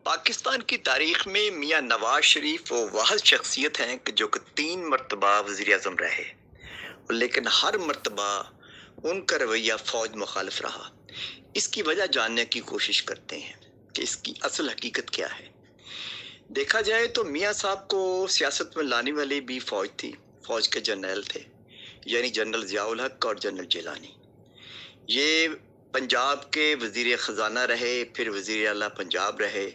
پاکستان کی تاریخ میں میاں نواز شریف وہ واحد شخصیت ہیں کہ جو کہ 3 مرتبہ وزیر اعظم رہے، لیکن ہر مرتبہ ان کا رویہ فوج مخالف رہا۔ اس کی وجہ جاننے کی کوشش کرتے ہیں کہ اس کی اصل حقیقت کیا ہے۔ دیکھا جائے تو میاں صاحب کو سیاست میں لانے والی بھی فوج تھی، فوج کے جرنیل تھے، یعنی جنرل ضیاء الحق اور جنرل جیلانی۔ یہ پنجاب کے وزیر خزانہ رہے، پھر وزیر اعلیٰ پنجاب رہے،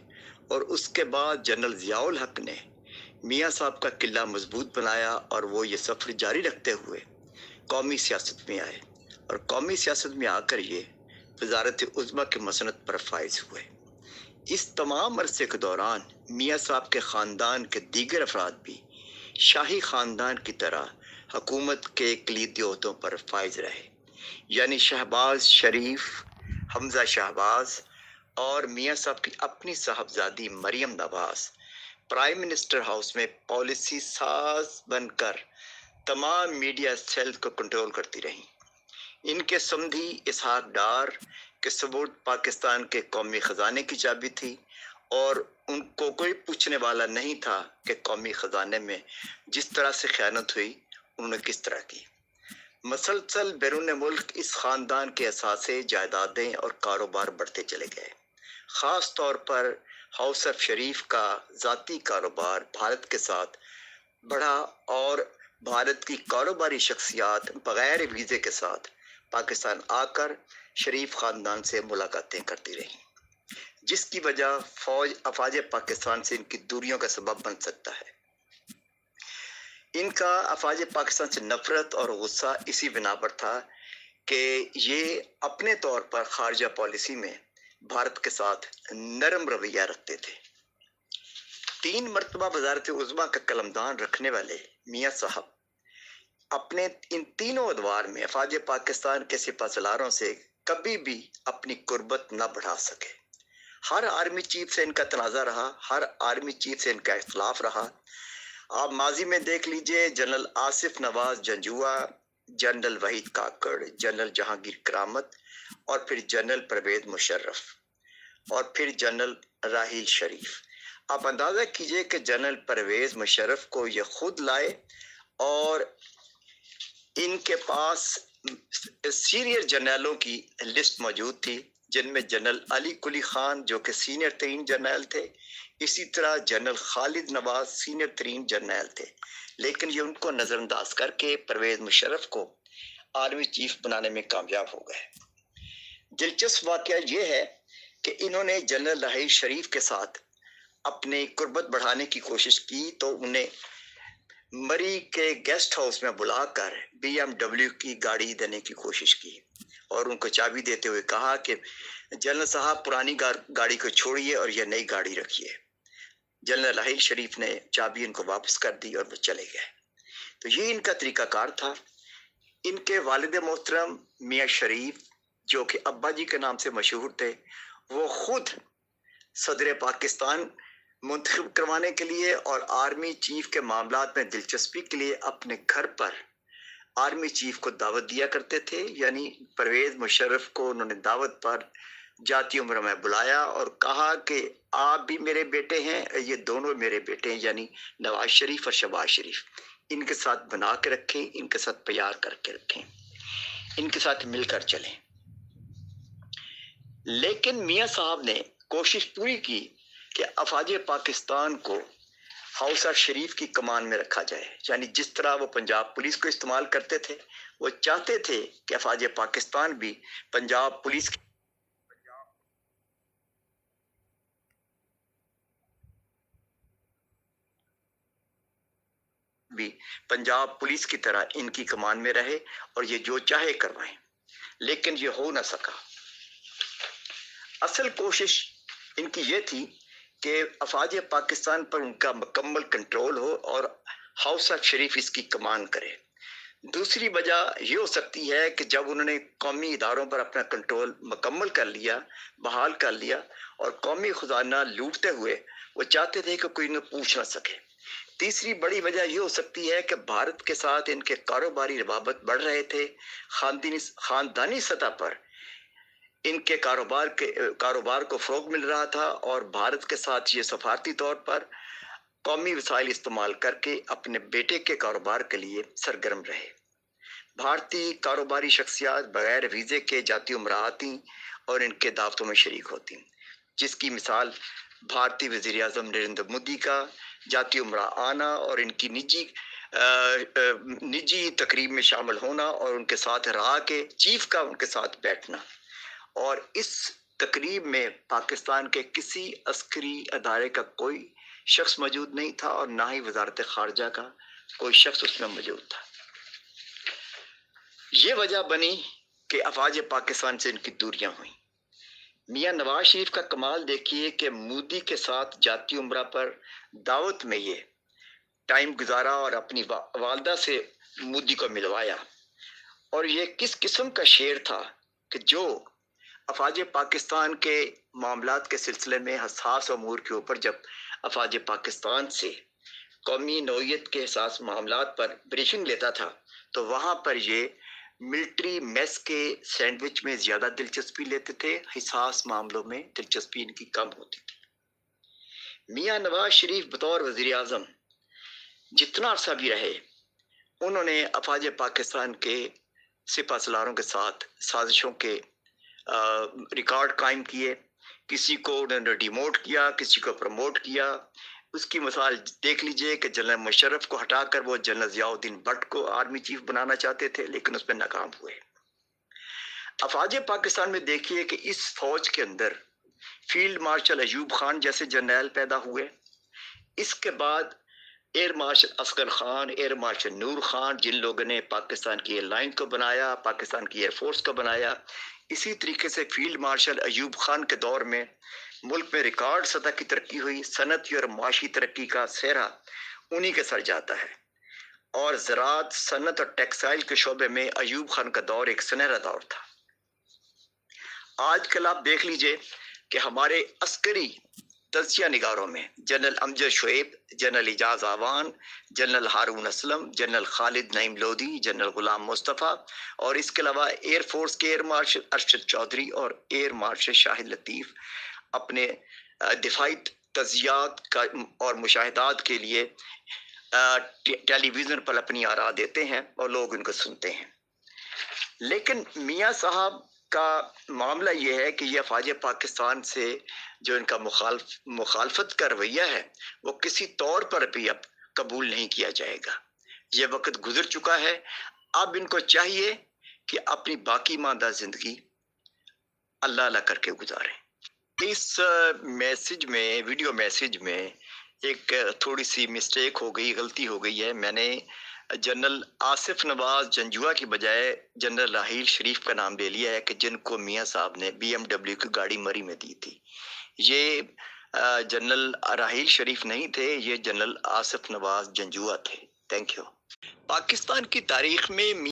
اور اس کے بعد جنرل ضیاء الحق نے میاں صاحب کا قلعہ مضبوط بنایا اور وہ یہ سفر جاری رکھتے ہوئے قومی سیاست میں آئے، اور قومی سیاست میں آ کر یہ وزارت عظمیٰ کی مسنت پر فائز ہوئے۔ اس تمام عرصے کے دوران میاں صاحب کے خاندان کے دیگر افراد بھی شاہی خاندان کی طرح حکومت کے کلیدی عہدوں پر فائز رہے، یعنی شہباز شریف، حمزہ شہباز اور میاں صاحب کی اپنی صاحبزادی Maryam Nawaz prime minister house میں پالیسی ساز بن کر تمام میڈیا سیل کو کنٹرول کرتی رہیں۔ ان کے سمدھی اسحاق ڈار کے ثبوت پاکستان کے قومی خزانے کی چابی تھی، اور ان کو کوئی پوچھنے والا نہیں تھا کہ قومی خزانے میں جس طرح سے خیانت ہوئی انہوں نے کس طرح کی۔ مسلسل بیرون ملک اس خاندان کے اثاثے، جائیدادیں اور کاروبار بڑھتے چلے گئے۔ خاص طور پر ہاؤس آف شریف کا ذاتی کاروبار بھارت کے ساتھ بڑھا، اور بھارت کی کاروباری شخصیات بغیر ویزے کے ساتھ پاکستان آ کر شریف خاندان سے ملاقاتیں کرتی رہیں، جس کی وجہ افواج پاکستان سے ان کی دوریوں کا سبب بن سکتا ہے۔ ان کا افواج پاکستان سے نفرت اور غصہ اسی بنا پر تھا کہ یہ اپنے طور پر خارجہ پالیسی میں بھارت کے ساتھ نرم رویہ رکھتے تھے۔ 3 مرتبہ وزارت عظمیٰ کا قلمدان رکھنے والے میاں صاحب اپنے ان تینوں ادوار میں افواج پاکستان کے سپہ سالاروں سے کبھی بھی اپنی قربت نہ بڑھا سکے۔ ہر آرمی چیف سے ان کا تنازع رہا، ہر آرمی چیف سے ان کا اختلاف رہا۔ آپ ماضی میں دیکھ لیجئے، جنرل آصف نواز جنجوعہ، جنرل وحید کاکڑ، جنرل جہانگیر کرامت، اور پھر جنرل پرویز مشرف، اور پھر جنرل راحیل شریف۔ آپ اندازہ کیجئے کہ جنرل پرویز مشرف کو یہ خود لائے، اور ان کے پاس سینئر جنرلوں کی لسٹ موجود تھی، جن میں جنرل علی قلی خان جو کہ سینئر ترین جرنیل تھے، اسی طرح جنرل خالد نواز سینئر ترین جرنیل تھے، لیکن یہ ان کو نظر انداز کر کے پرویز مشرف کو آرمی چیف بنانے میں کامیاب ہو گئے۔ دلچسپ واقعہ یہ ہے کہ انہوں نے جنرل راحیل شریف کے ساتھ اپنی قربت بڑھانے کی کوشش کی تو انہیں مری کے گیسٹ ہاؤس میں بلا کر BMW کی گاڑی دینے کی کوشش کی، اور ان کو چابی دیتے ہوئے کہا کہ جنرل صاحب پرانی گاڑی کو چھوڑیے اور یہ نئی گاڑی رکھیے۔ جنرل راحیل شریف نے چابی ان کو واپس کر دی اور وہ چلے گئے۔ تو یہ ان کا طریقہ کار تھا۔ ان کے والد محترم میاں شریف جو کہ ابا جی کے نام سے مشہور تھے، وہ خود صدر پاکستان منتخب کروانے کے لیے اور آرمی چیف کے معاملات میں دلچسپی کے لیے اپنے گھر پر آرمی چیف کو دعوت دیا کرتے تھے، یعنی پرویز مشرف کو انہوں نے دعوت پر جاتی عمر میں بلایا اور کہا کہ آپ بھی میرے بیٹے ہیں، یہ دونوں میرے بیٹے ہیں، یعنی نواز شریف اور شہباز شریف، ان کے ساتھ بنا کے رکھیں، ان کے ساتھ پیار کر کے رکھیں، ان کے ساتھ مل کر چلیں۔ لیکن میاں صاحب نے کوشش پوری کی کہ افواج پاکستان کو ہاؤس آف شریف کی کمان میں رکھا جائے، یعنی جس طرح وہ پنجاب پولیس کو استعمال کرتے تھے، وہ چاہتے تھے کہ افواج پاکستان بھی پنجاب پولیس کی طرح ان کی کمان میں رہے اور یہ جو چاہے کروائیں، لیکن یہ ہو نہ سکا۔ اصل کوشش ان کی یہ تھی کہ افواج پاکستان پر ان کا مکمل کنٹرول ہو اور ہاؤس آف شریف اس کی کمان کرے۔ دوسری وجہ یہ ہو سکتی ہے کہ جب انہوں نے قومی اداروں پر اپنا کنٹرول مکمل کر لیا، بحال کر لیا، اور قومی خزانہ لوٹتے ہوئے وہ چاہتے تھے کہ کوئی انہیں پوچھ نہ سکے۔ تیسری بڑی وجہ یہ ہو سکتی ہے کہ بھارت کے ساتھ ان کے کاروباری روابط بڑھ رہے تھے، خاندانی سطح پر ان کے کاروبار کو فروغ مل رہا تھا اور بھارت کے ساتھ یہ سفارتی طور پر قومی وسائل استعمال کر کے اپنے بیٹے کے کاروبار کے لیے سرگرم رہے۔ بھارتی کاروباری شخصیات بغیر ویزے کے جاتی عمرہ آتی اور ان کے دعوتوں میں شریک ہوتی، جس کی مثال بھارتی وزیر اعظم نریندر مودی کا جاتی عمرہ آنا اور ان کی نجی تقریب میں شامل ہونا اور ان کے ساتھ رہا کے چیف کا ان کے ساتھ بیٹھنا۔ اور اس تقریب میں پاکستان کے کسی عسکری ادارے کا کوئی شخص موجود نہیں تھا اور نہ ہی وزارت خارجہ کا کوئی شخص اس میں موجود تھا۔ یہ وجہ بنی کہ افواج پاکستان سے ان کی دوریاں ہوئیں۔ میاں نواز شریف کا کمال دیکھیے کہ مودی کے ساتھ جاتی عمرہ پر دعوت میں یہ ٹائم گزارا اور اپنی والدہ سے مودی کو ملوایا، اور یہ کس قسم کا شعر تھا کہ جو افواج پاکستان کے معاملات کے سلسلے میں حساس امور کے اوپر جب افواج پاکستان سے قومی نوعیت کے حساس معاملات پر بریفنگ لیتا تھا تو وہاں پر یہ ملٹری میس کے سینڈوچ میں زیادہ دلچسپی لیتے تھے، حساس معاملوں میں دلچسپی ان کی کم ہوتی تھی۔ میاں نواز شریف بطور وزیر اعظم جتنا عرصہ بھی رہے، انہوں نے افواج پاکستان کے سپہ سالاروں کے ساتھ سازشوں کے ریکارڈ قائم کیے، کسی کو انہوں نے ڈیموٹ کیا، کسی کو پروموٹ کیا۔ اس کی مثال دیکھ لیجئے کہ جنرل مشرف کو ہٹا کر وہ جنرل ضیاء الدین بٹ کو آرمی چیف بنانا چاہتے تھے، لیکن اس میں ناکام ہوئے۔ افواج پاکستان میں دیکھیے کہ اس فوج کے اندر فیلڈ مارشل ایوب خان جیسے جرنیل پیدا ہوئے، اس کے بعد air marshal Asghar Khan, air marshal Nur Khan, جن لوگوں نے پاکستان کی ایئر لائن کو بنایا، پاکستان کی ایئر فورس کو بنایا۔ اسی طریقے سے فیلڈ مارشل ایوب خان کے دور میں ملک میں ریکارڈ سطح کی ترقی ہوئی، صنعتی اور معاشی ترقی کا سہرا انہی کے سر جاتا ہے، اور زراعت، صنعت اور ٹیکسٹائل کے شعبے میں ایوب خان کا دور ایک سنہرا دور تھا۔ آج کل آپ دیکھ لیجئے کہ ہمارے عسکری تجزیہ نگاروں میں جنرل امجد شعیب، جنرل اعجاز آوان، جنرل ہارون اسلم، جنرل خالد نعیم لودھی، جنرل غلام مصطفیٰ، اور اس کے علاوہ ایئر فورس کے ایئر مارشل ارشد چودھری اور ایئر مارشل شاہد لطیف اپنے دفاعی تجزیات اور مشاہدات کے لیے ٹیلی ویژن پر اپنی آراء دیتے ہیں اور لوگ ان کو سنتے ہیں۔ لیکن میاں صاحب کا معاملہ یہ ہے کہ یہ افواج پاکستان سے جو ان کا مخالفت کا رویہ ہے وہ کسی طور پر بھی اب قبول نہیں کیا جائے گا۔ یہ وقت گزر چکا ہے، اب ان کو چاہیے کہ اپنی باقی ماندہ زندگی اللہ اللہ کر کے گزاریں۔ اس ویڈیو میسج میں ایک تھوڑی سی مسٹیک ہو گئی، غلطی ہو گئی ہے۔ میں نے جنرل آصف نواز جنجوعہ کی بجائے جنرل راحیل شریف کا نام لے لیا ہے کہ جن کو میاں صاحب نے BMW کی گاڑی مری میں دی تھی۔ یہ جنرل راحیل شریف نہیں تھے، یہ جنرل آصف نواز جنجوعہ تھے۔ Thank you. پاکستان کی تاریخ میں